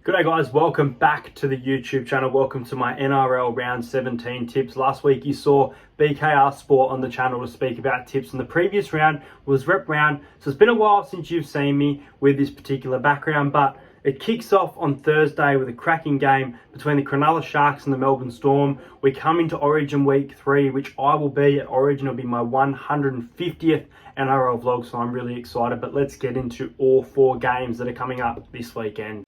G'day guys, welcome back to the YouTube channel. Welcome to my NRL Round 17 tips. Last week you saw BKR Sport on the channel to speak about tips, and the previous round was Rep Round. So it's been a while since you've seen me with this particular background, but it kicks off on Thursday with a cracking game between the Cronulla Sharks and the Melbourne Storm. We come into Origin Week 3, which I will be at Origin. It'll be my 150th NRL vlog, so I'm really excited. But let's get into all four games that are coming up this weekend.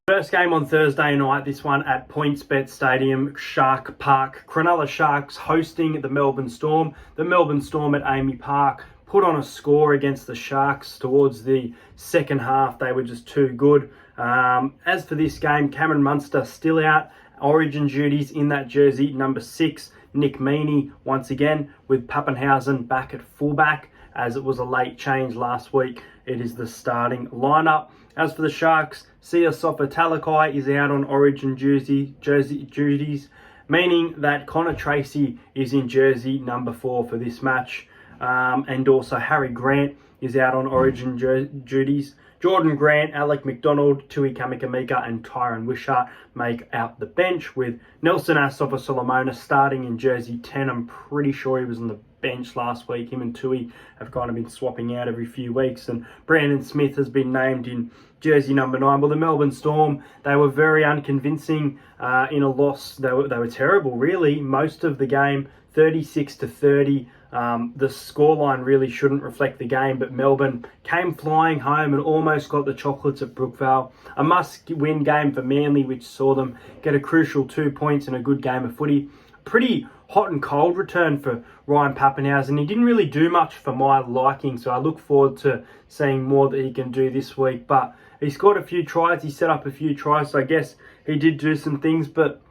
First game on Thursday night, this one at PointsBet Stadium, Shark Park. Cronulla Sharks hosting the Melbourne Storm. The Melbourne Storm at Amy Park put on a score against the Sharks towards the second half. They were just too good. As for this game, Cameron Munster still out. Origin duties in that jersey, number 6. Nick Meaney once again with Pappenhausen back at fullback, as it was a late change last week. It is the starting lineup. As for the Sharks, Siasofa Talakai is out on Origin jersey duties, meaning that Connor Tracy is in jersey number 4 for this match. And also Harry Grant is out on Origin duties. Jordan Grant, Alec McDonald, Tui Kamikamika and Tyron Wishart make out the bench, with Nelson Asofa-Solomona starting in jersey 10. I'm pretty sure he was on the bench last week. Him and Tui have kind of been swapping out every few weeks, and Brandon Smith has been named in jersey number 9. Well, the Melbourne Storm, they were very unconvincing in a loss. They were terrible, really, most of the game, 36-30. The scoreline really shouldn't reflect the game, but Melbourne came flying home and almost got the chocolates at Brookvale. A must-win game for Manly, which saw them get a crucial 2 points in a good game of footy. Pretty hot and cold return for Ryan Pappenhausen. He didn't really do much for my liking, so I look forward to seeing more that he can do this week. But he scored a few tries, he set up a few tries, so I guess he did do some things. But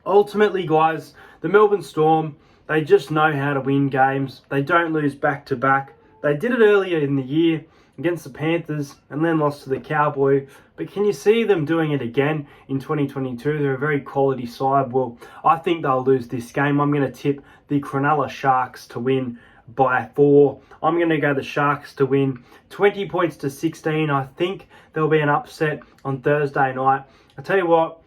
ultimately, guys, the Melbourne Storm, they just know how to win games. They don't lose back-to-back. They did it earlier in the year against the Panthers and then lost to the Cowboys. But can you see them doing it again in 2022? They're a very quality side. Well, I think they'll lose this game. I'm going to tip the Cronulla Sharks to win by 4. I'm going to go the Sharks to win 20 points to 16. I think there'll be an upset on Thursday night. I tell you what,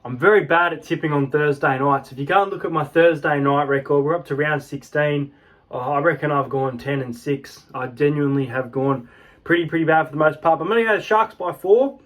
I'm very bad at tipping on Thursday nights. If you go and look at my Thursday night record, we're up to round 16. I reckon I've gone 10-6. I genuinely have gone pretty bad for the most part. But I'm going to go the Sharks by 4.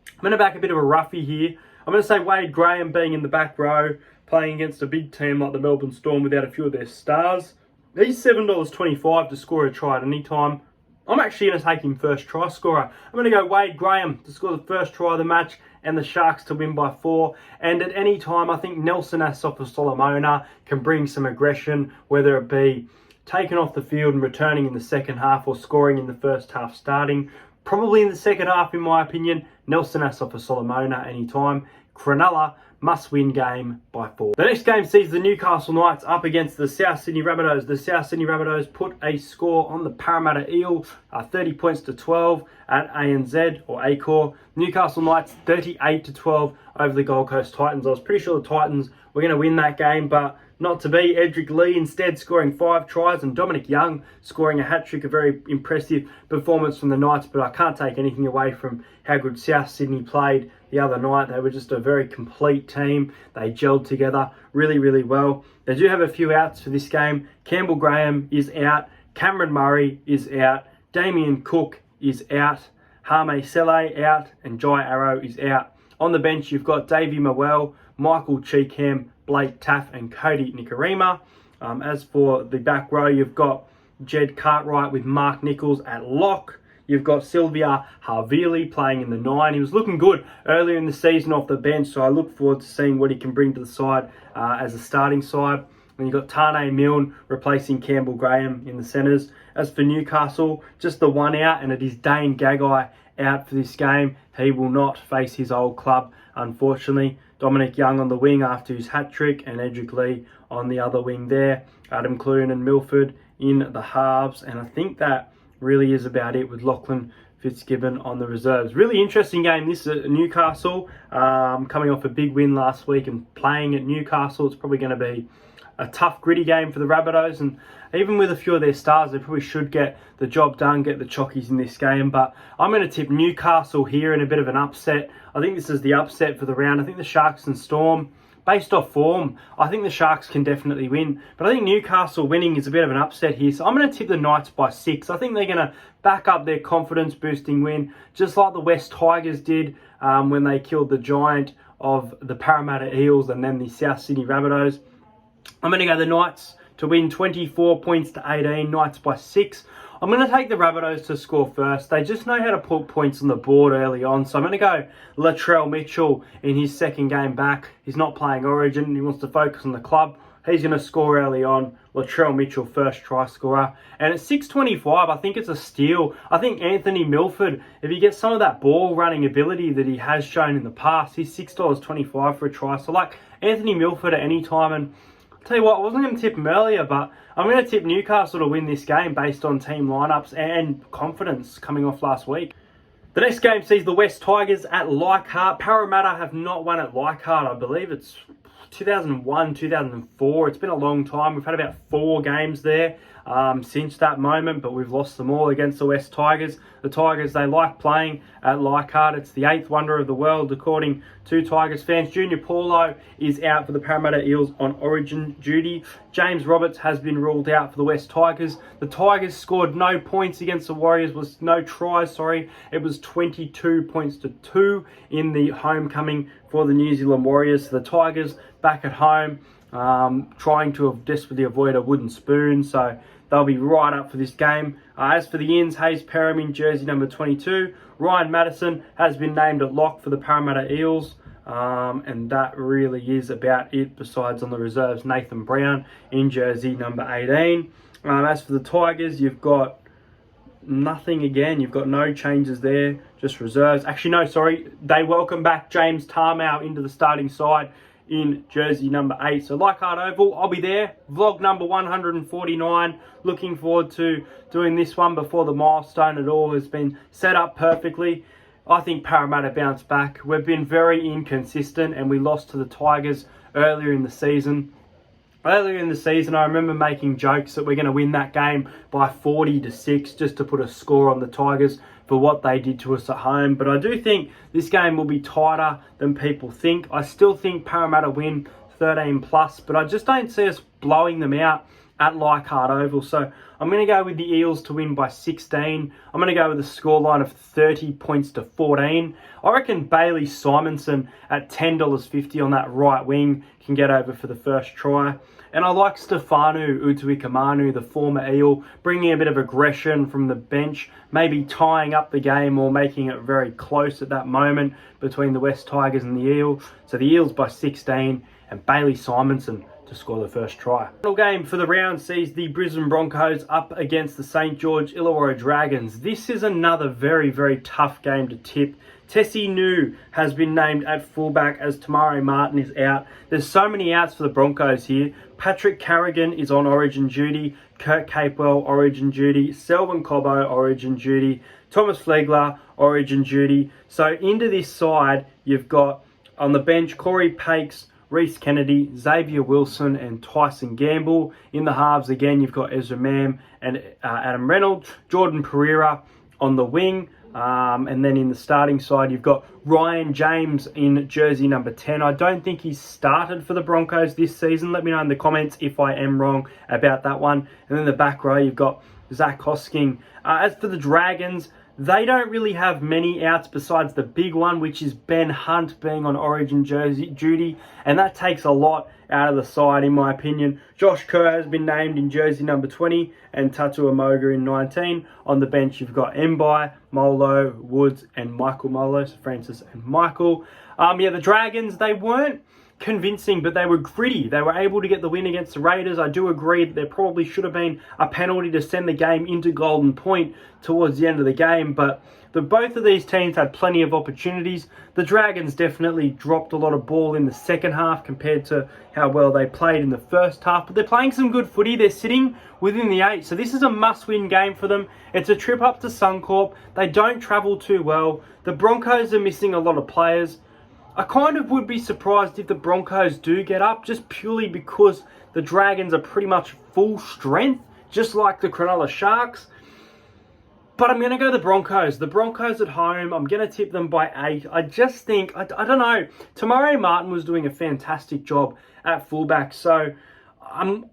I'm going to back a bit of a roughie here. I'm going to say Wade Graham being in the back row, playing against a big team like the Melbourne Storm without a few of their stars. He's $7.25 to score a try at any time. I'm actually going to take him first try scorer. I'm going to go Wade Graham to score the first try of the match and the Sharks to win by 4. And at any time, I think Nelson Asofa-Solomona can bring some aggression, whether it be taken off the field and returning in the second half or scoring in the first half starting. Probably in the second half, in my opinion, Nelson Asofa-Solomona anytime. Cronulla must-win game by 4. The next game sees the Newcastle Knights up against the South Sydney Rabbitohs. The South Sydney Rabbitohs put a score on the Parramatta Eel, 30 points to 12 at ANZ or Accor. Newcastle Knights 38-12 over the Gold Coast Titans. I was pretty sure the Titans were going to win that game, but not to be. Edric Lee instead scoring 5 tries and Dominic Young scoring a hat-trick. A very impressive performance from the Knights, but I can't take anything away from how good South Sydney played the other night. They were just a very complete team. They gelled together really well. They do have a few outs for this game. Campbell Graham is out. Cameron Murray is out. Damien Cook is out. Hame Sele out. And Jai Arrow is out. On the bench, you've got Davey Mawel, Michael Cheekham, Blake Taff and Cody Nikorima. As for the back row, you've got Jed Cartwright with Mark Nichols at lock. You've got Sylvia Havili playing in the 9. He was looking good earlier in the season off the bench, so I look forward to seeing what he can bring to the side as a starting side. And you've got Tane Milne replacing Campbell Graham in the centres. As for Newcastle, just the one out, and it is Dane Gagai out for this game. He will not face his old club, unfortunately. Dominic Young on the wing after his hat-trick, and Edric Lee on the other wing there. Adam Clune and Milford in the halves, and I think that really is about it with Lachlan Fitzgibbon on the reserves. Really interesting game. This is Newcastle, coming off a big win last week and playing at Newcastle. It's probably going to be a tough, gritty game for the Rabbitohs, and even with a few of their stars, they probably should get the job done, get the chockies in this game. But I'm going to tip Newcastle here in a bit of an upset. I think this is the upset for the round. I think the Sharks and Storm, based off form, I think the Sharks can definitely win. But I think Newcastle winning is a bit of an upset here. So I'm going to tip the Knights by 6. I think they're going to back up their confidence-boosting win, just like the West Tigers did when they killed the giant of the Parramatta Eels and then the South Sydney Rabbitohs. I'm going to go the Knights to win 24 points to 18, Knights by 6. I'm going to take the Rabbitohs to score first. They just know how to put points on the board early on. So I'm going to go Latrell Mitchell in his second game back. He's not playing Origin. He wants to focus on the club. He's going to score early on. Latrell Mitchell, first try scorer. And at 6.25, I think it's a steal. I think Anthony Milford, if he gets some of that ball running ability that he has shown in the past, he's $6.25 for a try. So like Anthony Milford at any time. And I'll tell you what, I wasn't going to tip him earlier, but I'm going to tip Newcastle to win this game based on team lineups and confidence coming off last week. The next game sees the West Tigers at Leichhardt. Parramatta have not won at Leichhardt. I believe it's 2001, 2004. It's been a long time. We've had about 4 games there since that moment, but we've lost them all against the West Tigers. The Tigers, they like playing at Leichhardt. It's the 8th wonder of the world, according to Tigers fans. Junior Paulo is out for the Parramatta Eels on Origin duty. James Roberts has been ruled out for the West Tigers. The Tigers scored no points against the Warriors, was no tries, sorry. It was 22 points to 2 in the homecoming for the New Zealand Warriors. So the Tigers back at home, trying to desperately avoid a wooden spoon. So they'll be right up for this game. As for the ins, Hayes Perham in jersey number 22. Ryan Madison has been named at lock for the Parramatta Eels. And that really is about it. Besides on the reserves, Nathan Brown in jersey number 18. As for the Tigers, you've got nothing again. You've got no changes there, just reserves. Actually, no, sorry. They welcome back James Tarmow into the starting side in jersey number 8. So Leichhardt Oval, I'll be there. Vlog number 149. Looking forward to doing this one before the milestone. It all has been set up perfectly. I think Parramatta bounced back. We've been very inconsistent and we lost to the Tigers earlier in the season. Earlier in the season, I remember making jokes that we're going to win that game by 40-6 just to put a score on the Tigers for what they did to us at home. But I do think this game will be tighter than people think. I still think Parramatta win 13+, but I just don't see us blowing them out at Leichhardt Oval. So I'm going to go with the Eels to win by 16. I'm going to go with a scoreline of 30 points to 14. I reckon Bailey Simonson at $10.50 on that right wing can get over for the first try. And I like Stefanu Utuikamanu, the former Eel, bringing a bit of aggression from the bench, maybe tying up the game or making it very close at that moment between the West Tigers and the Eels. So the Eels by 16 and Bailey Simonson to score the first try. The final game for the round sees the Brisbane Broncos up against the St. George Illawarra Dragons. This is another very, very tough game to tip. Tessie New has been named at fullback as Tamari Martin is out. There's so many outs for the Broncos here. Patrick Carrigan is on Origin duty. Kurt Capewell, Origin duty. Selwyn Cobbo, Origin duty. Thomas Flegler, Origin duty. So into this side, you've got on the bench Corey Pakes, Reece Kennedy, Xavier Wilson and Tyson Gamble. In the halves, again, you've got Ezra Mam and Adam Reynolds. Jordan Pereira on the wing. And then in the starting side, you've got Ryan James in jersey number 10. I don't think he's started for the Broncos this season. Let me know in the comments if I am wrong about that one. And then the back row, you've got Zach Hosking. As for the Dragons, they don't really have many outs besides the big one, which is Ben Hunt being on Origin jersey duty. And that takes a lot out of the side, in my opinion. Josh Kerr has been named in jersey number 20 and Tatu Amoga in 19. On the bench, you've got Mbai, Molo, Woods and Michael Molo, so Francis and Michael. The Dragons, they weren't convincing, but they were gritty. They were able to get the win against the Raiders. I do agree that there probably should have been a penalty to send the game into Golden Point towards the end of the game, but both of these teams had plenty of opportunities. The Dragons definitely dropped a lot of ball in the second half compared to how well they played in the first half, but they're playing some good footy. They're sitting within the 8, so this is a must-win game for them. It's a trip up to Suncorp. They don't travel too well. The Broncos are missing a lot of players. I kind of would be surprised if the Broncos do get up, just purely because the Dragons are pretty much full strength, just like the Cronulla Sharks. But I'm going to go the Broncos. The Broncos at home, I'm going to tip them by 8. I just think, I don't know, Tamari Martin was doing a fantastic job at fullback, so I'm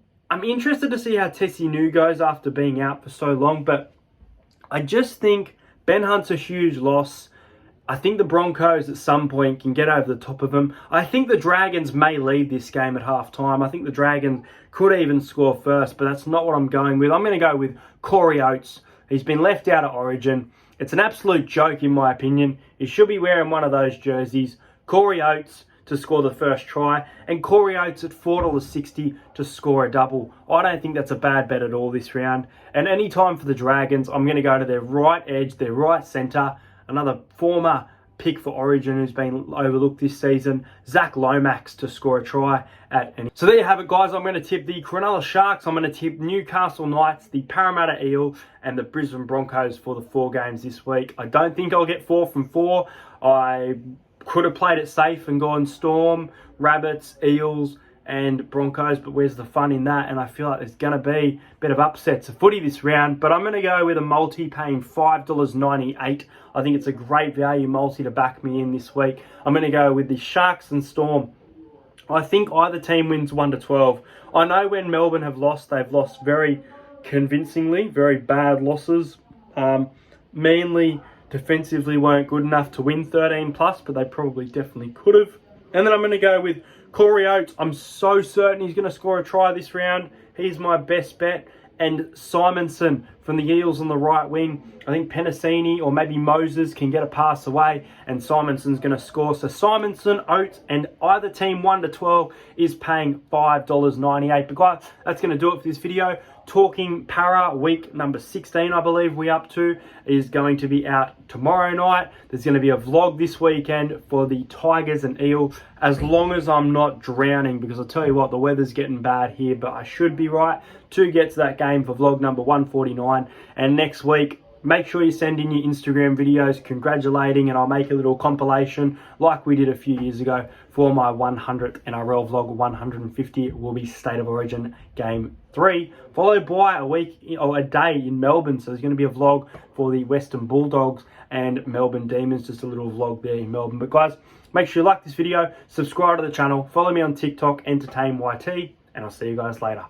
interested to see how Tessie New goes after being out for so long, but I just think Ben Hunt's a huge loss. I think the Broncos at some point can get over the top of them. I think the Dragons may lead this game at halftime. I think the Dragons could even score first, but that's not what I'm going with. I'm going to go with Corey Oates. He's been left out of Origin. It's an absolute joke in my opinion. He should be wearing one of those jerseys. Corey Oates to score the first try, and Corey Oates at $4.60 to score a double. I don't think that's a bad bet at all this round. And any time for the Dragons, I'm going to go to their right edge, their right centre, another former pick for Origin who's been overlooked this season, Zach Lomax to score a try at any. So there you have it, guys. I'm going to tip the Cronulla Sharks. I'm going to tip Newcastle Knights, the Parramatta Eel, and the Brisbane Broncos for the 4 games this week. I don't think I'll get 4 from 4. I could have played it safe and gone Storm, Rabbits, Eels, and Broncos, but where's the fun in that? And I feel like there's going to be a bit of upsets of footy this round, but I'm going to go with a multi paying $5.98. I think it's a great value multi to back me in this week. I'm going to go with the Sharks and Storm. I think either team wins 1-12. I know when Melbourne have lost, they've lost very convincingly, very bad losses. Mainly defensively weren't good enough to win 13 plus, but they probably definitely could have. And then I'm going to go with Corey Oates. I'm so certain he's going to score a try this round. He's my best bet. And Simonson from the Eels on the right wing. I think Penasini or maybe Moses can get a pass away and Simonson's going to score. So Simonson, Oates, and either team 1-12 is paying $5.98. But guys, that's going to do it for this video. Talking Para week number 16, I believe we up to, is going to be out tomorrow night. There's going to be a vlog this weekend for the Tigers and Eel, as long as I'm not drowning, because I'll tell you what, the weather's getting bad here, but I should be right to get to that game for vlog number 149. And next week, make sure you send in your Instagram videos congratulating, and I'll make a little compilation like we did a few years ago for my 100th NRL vlog. 150 will be State of Origin Game 3, followed by a day in Melbourne. So there's going to be a vlog for the Western Bulldogs and Melbourne Demons, just a little vlog there in Melbourne. But guys, make sure you like this video, subscribe to the channel, follow me on TikTok, EntertainYT, and I'll see you guys later.